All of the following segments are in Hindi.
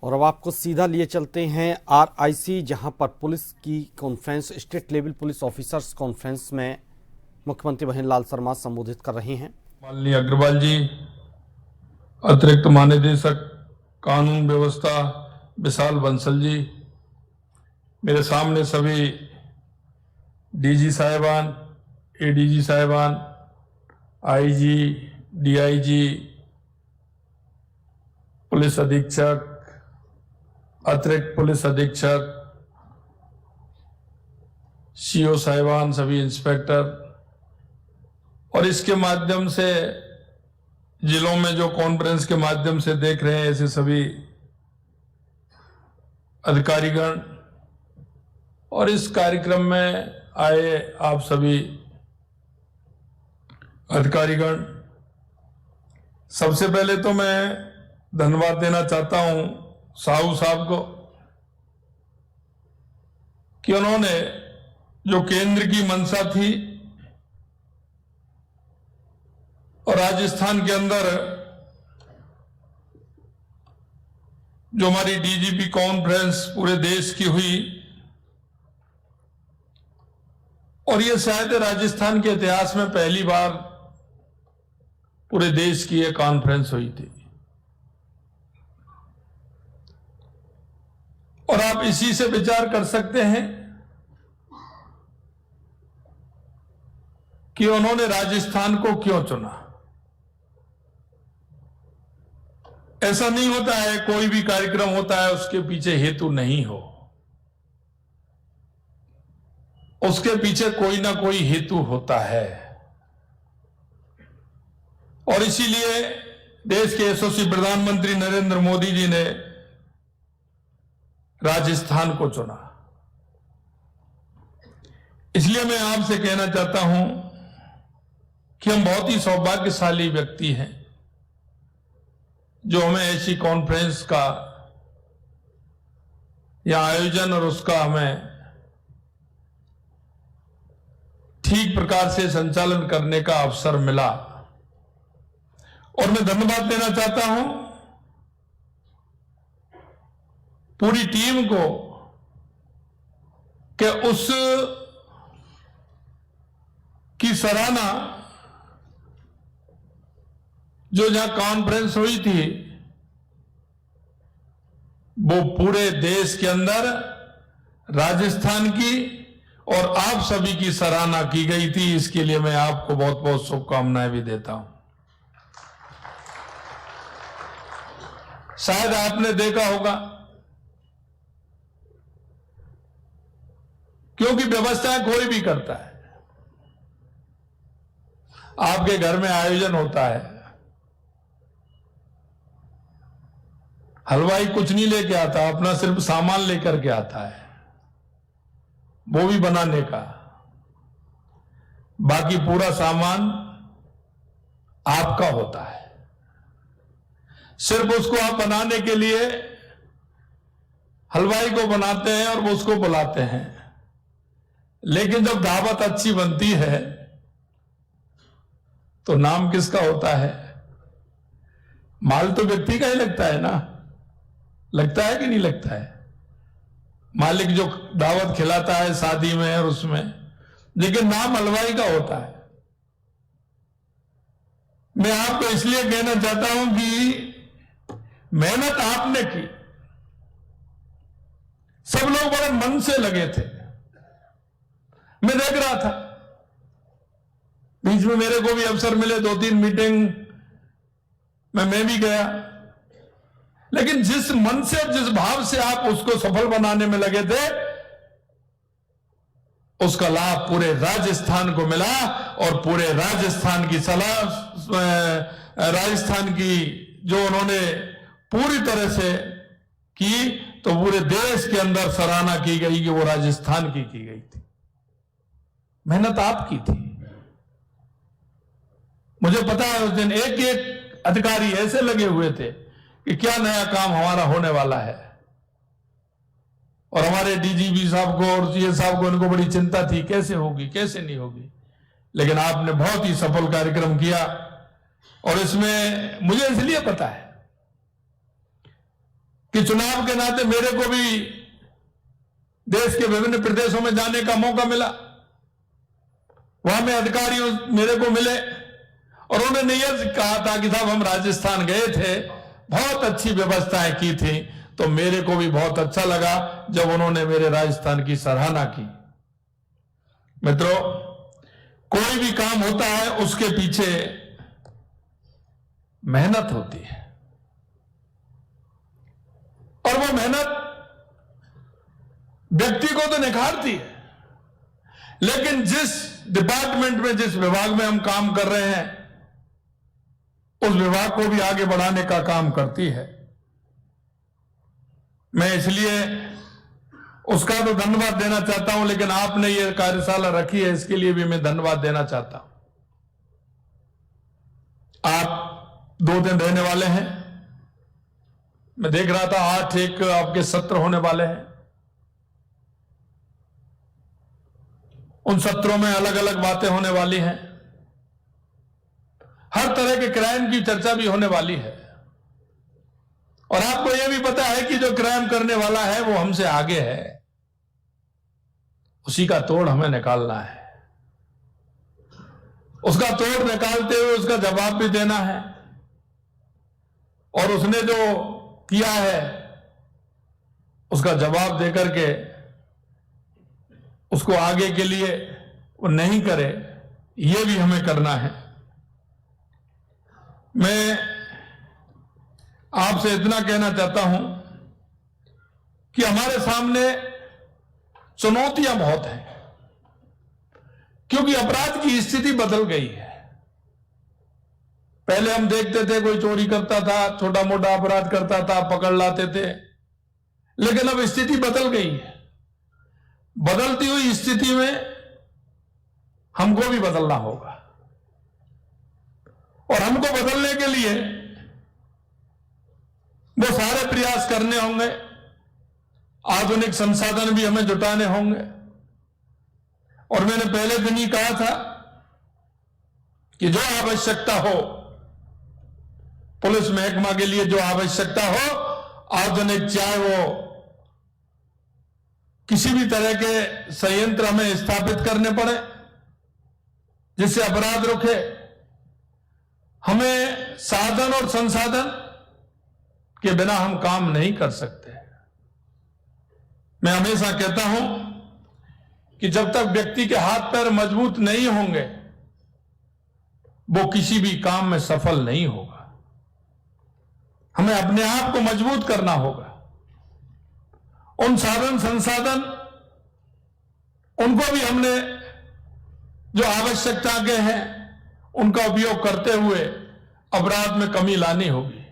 और अब आपको सीधा लिए चलते हैं RIC, जहां पर पुलिस की conference, state level police officers conference में मुख्यमंत्री भंवर शर्मा संबोधित कर रहे हैं। माननीय अग्रवाल जी, अतिरिक्त महानिदेशक कानून व्यवस्था विशाल बंसल जी, मेरे सामने सभी DG साहिबान, ADG साहिबान, IG, DIG, पुलिस अधीक्षक, अतिरिक्त पुलिस अधीक्षक, CO साहिबान, सभी इंस्पेक्टर और इसके माध्यम से जिलों में जो कॉन्फ्रेंस के माध्यम से देख रहे हैं ऐसे सभी अधिकारीगण और इस कार्यक्रम में आए आप सभी अधिकारीगण, सबसे पहले तो मैं धन्यवाद देना चाहता हूं साहू साहब को कि उन्होंने जो केंद्र की मंशा थी और राजस्थान के अंदर जो हमारी DGP कॉन्फ्रेंस पूरे देश की हुई और ये शायद राजस्थान के इतिहास में पहली बार पूरे देश की ये कॉन्फ्रेंस हुई थी और आप इसी से विचार कर सकते हैं कि उन्होंने राजस्थान को क्यों चुना। ऐसा नहीं होता है कोई भी कार्यक्रम होता है उसके पीछे हेतु नहीं हो, उसके पीछे कोई ना कोई हेतु होता है और इसीलिए देश के यशस्वी प्रधानमंत्री नरेंद्र मोदी जी ने राजस्थान को चुना। इसलिए मैं आपसे कहना चाहता हूं कि हम बहुत ही सौभाग्यशाली व्यक्ति हैं जो हमें ऐसी कॉन्फ्रेंस का या आयोजन और उसका हमें ठीक प्रकार से संचालन करने का अवसर मिला और मैं धन्यवाद देना चाहता हूं पूरी टीम को कि उस की सराहना जो जहां कॉन्फ्रेंस हुई थी वो पूरे देश के अंदर राजस्थान की और आप सभी की सराहना की गई थी। इसके लिए मैं आपको बहुत बहुत शुभकामनाएं भी देता हूं। शायद आपने देखा होगा क्योंकि व्यवस्थाएं कोई भी करता है, आपके घर में आयोजन होता है, हलवाई कुछ नहीं लेके आता, अपना सिर्फ सामान लेकर के आता है, वो भी बनाने का, बाकी पूरा सामान आपका होता है। सिर्फ उसको आप बनाने के लिए हलवाई को बनाते हैं और वो उसको बुलाते हैं, लेकिन जब दावत अच्छी बनती है तो नाम किसका होता है? माल तो व्यक्ति का ही लगता है ना, लगता है कि नहीं लगता है? मालिक जो दावत खिलाता है शादी में और उसमें, लेकिन नाम हलवाई का होता है। मैं आपको इसलिए कहना चाहता हूं कि मेहनत आपने की, सब लोग बड़े मन से लगे थे। मैं देख रहा था, बीच में मेरे को भी अवसर मिले 2-3 मीटिंग में मैं भी गया, लेकिन जिस मन से और जिस भाव से आप उसको सफल बनाने में लगे थे उसका लाभ पूरे राजस्थान को मिला और पूरे राजस्थान की राजस्थान की जो उन्होंने पूरी तरह से की तो पूरे देश के अंदर सराहना की गई कि वो राजस्थान की गई थी। मेहनत आपकी थी। मुझे पता है उस दिन एक एक अधिकारी ऐसे लगे हुए थे कि क्या नया काम हमारा होने वाला है और हमारे DGP साहब को और CS साहब को इनको बड़ी चिंता थी कैसे होगी कैसे नहीं होगी, लेकिन आपने बहुत ही सफल कार्यक्रम किया और इसमें मुझे इसलिए पता है कि चुनाव के नाते मेरे को भी देश के विभिन्न प्रदेशों में जाने का मौका मिला, वहां में अधिकारियों मेरे को मिले और उन्होंने यह कहा था कि साहब हम राजस्थान गए थे, बहुत अच्छी व्यवस्थाएं की थी। तो मेरे को भी बहुत अच्छा लगा जब उन्होंने मेरे राजस्थान की सराहना की। मित्रों, कोई भी काम होता है उसके पीछे मेहनत होती है और वो मेहनत व्यक्ति को तो निखारती है, लेकिन जिस डिपार्टमेंट में, जिस विभाग में हम काम कर रहे हैं, उस विभाग को भी आगे बढ़ाने का काम करती है। मैं इसलिए उसका तो धन्यवाद देना चाहता हूं, लेकिन आपने ये कार्यशाला रखी है इसके लिए भी मैं धन्यवाद देना चाहता हूं। आप 2 दिन रहने वाले हैं, मैं देख रहा था 8 एक आपके सत्र होने वाले हैं। उन सत्रों में अलग अलग बातें होने वाली हैं, हर तरह के क्राइम की चर्चा भी होने वाली है और आपको यह भी पता है कि जो क्राइम करने वाला है वो हमसे आगे है, उसी का तोड़ हमें निकालना है। उसका तोड़ निकालते हुए उसका जवाब भी देना है और उसने जो किया है उसका जवाब देकर के उसको आगे के लिए वो नहीं करे, ये भी हमें करना है। मैं आपसे इतना कहना चाहता हूं कि हमारे सामने चुनौतियां बहुत हैं, क्योंकि अपराध की स्थिति बदल गई है। पहले हम देखते थे कोई चोरी करता था, छोटा मोटा अपराध करता था, पकड़ लाते थे, लेकिन अब स्थिति बदल गई है। बदलती हुई स्थिति में हमको भी बदलना होगा और हमको बदलने के लिए वो सारे प्रयास करने होंगे, आधुनिक संसाधन भी हमें जुटाने होंगे। और मैंने पहले दिन ही कहा था कि जो आवश्यकता हो, पुलिस महकमा के लिए जो आवश्यकता हो, आधुनिक, चाहे वो किसी भी तरह के संयंत्र हमें स्थापित करने पड़े जिससे अपराध रुके। हमें साधन और संसाधन के बिना हम काम नहीं कर सकते। मैं हमेशा कहता हूं कि जब तक व्यक्ति के हाथ पैर मजबूत नहीं होंगे वो किसी भी काम में सफल नहीं होगा। हमें अपने आप को मजबूत करना होगा। उन साधन संसाधन उनको भी हमने जो आवश्यकता के हैं उनका उपयोग करते हुए अपराध में कमी लानी होगी।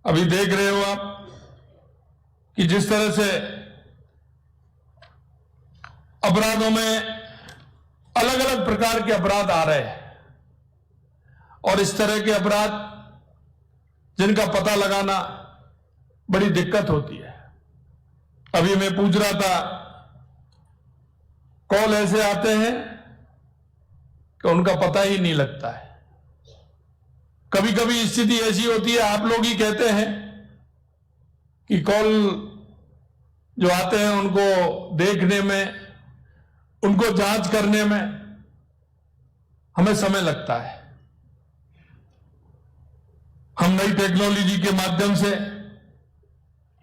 अभी देख रहे हो आप कि जिस तरह से अपराधों में अलग अलग प्रकार के अपराध आ रहे हैं और इस तरह के अपराध जिनका पता लगाना बड़ी दिक्कत होती है। अभी मैं पूछ रहा था, कॉल ऐसे आते हैं कि उनका पता ही नहीं लगता है। कभी कभी स्थिति ऐसी होती है, आप लोग ही कहते हैं कि कॉल जो आते हैं उनको देखने में, उनको जांच करने में हमें समय लगता है। हम नई टेक्नोलॉजी के माध्यम से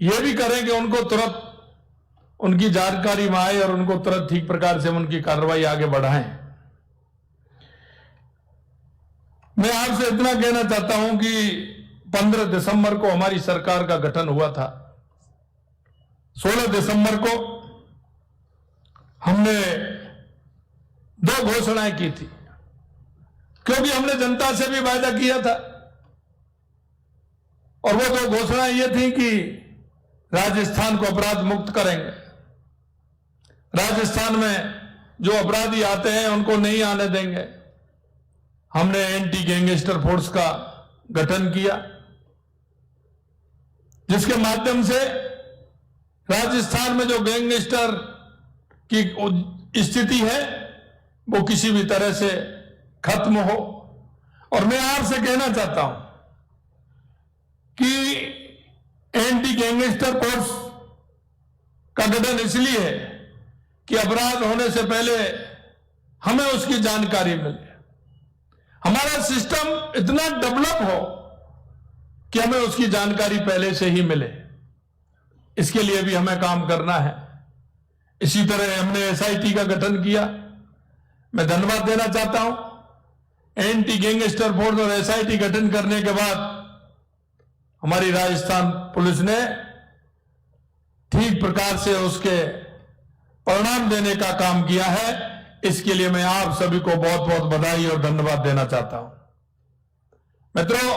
यह भी करें कि उनको तुरंत उनकी जानकारी में आए और उनको तुरंत ठीक प्रकार से उनकी कार्रवाई आगे बढ़ाएं। मैं आपसे इतना कहना चाहता हूं कि 15 दिसंबर को हमारी सरकार का गठन हुआ था। 16 दिसंबर को हमने 2 घोषणाएं की थी, क्योंकि हमने जनता से भी वायदा किया था और वो 2 घोषणाएं ये थी कि राजस्थान को अपराध मुक्त करेंगे। राजस्थान में जो अपराधी आते हैं उनको नहीं आने देंगे। हमने एंटी गैंगस्टर फोर्स का गठन किया, जिसके माध्यम से राजस्थान में जो गैंगस्टर की स्थिति है वो किसी भी तरह से खत्म हो। और मैं आपसे कहना चाहता हूं कि गैंगस्टर फोर्स का गठन इसलिए है कि अपराध होने से पहले हमें उसकी जानकारी मिले, हमारा सिस्टम इतना डेवलप हो कि हमें उसकी जानकारी पहले से ही मिले। इसके लिए भी हमें काम करना है। इसी तरह हमने एसआईटी का गठन किया। मैं धन्यवाद देना चाहता हूं, एंटी गैंगस्टर फोर्स और एसआईटी गठन करने के बाद हमारी राजस्थान पुलिस ने ठीक प्रकार से उसके परिणाम देने का काम किया है। इसके लिए मैं आप सभी को बहुत बहुत बधाई और धन्यवाद देना चाहता हूं। मित्रों,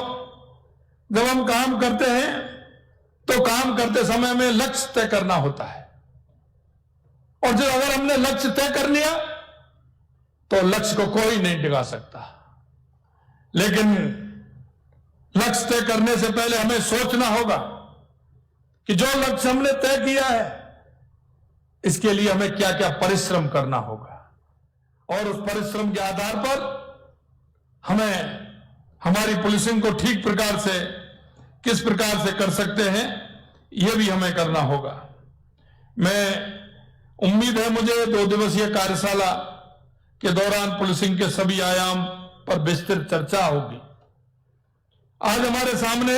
जब हम काम करते हैं तो काम करते समय में लक्ष्य तय करना होता है, और जब अगर हमने लक्ष्य तय कर लिया तो लक्ष्य को कोई नहीं डिगा सकता। लेकिन लक्ष्य तय करने से पहले हमें सोचना होगा कि जो लक्ष्य हमने तय किया है इसके लिए हमें क्या क्या परिश्रम करना होगा, और उस परिश्रम के आधार पर हमें हमारी पुलिसिंग को ठीक प्रकार से किस प्रकार से कर सकते हैं यह भी हमें करना होगा। मैं उम्मीद है मुझे 2 दिवसीय कार्यशाला के दौरान पुलिसिंग के सभी आयाम पर विस्तृत चर्चा होगी। आज हमारे सामने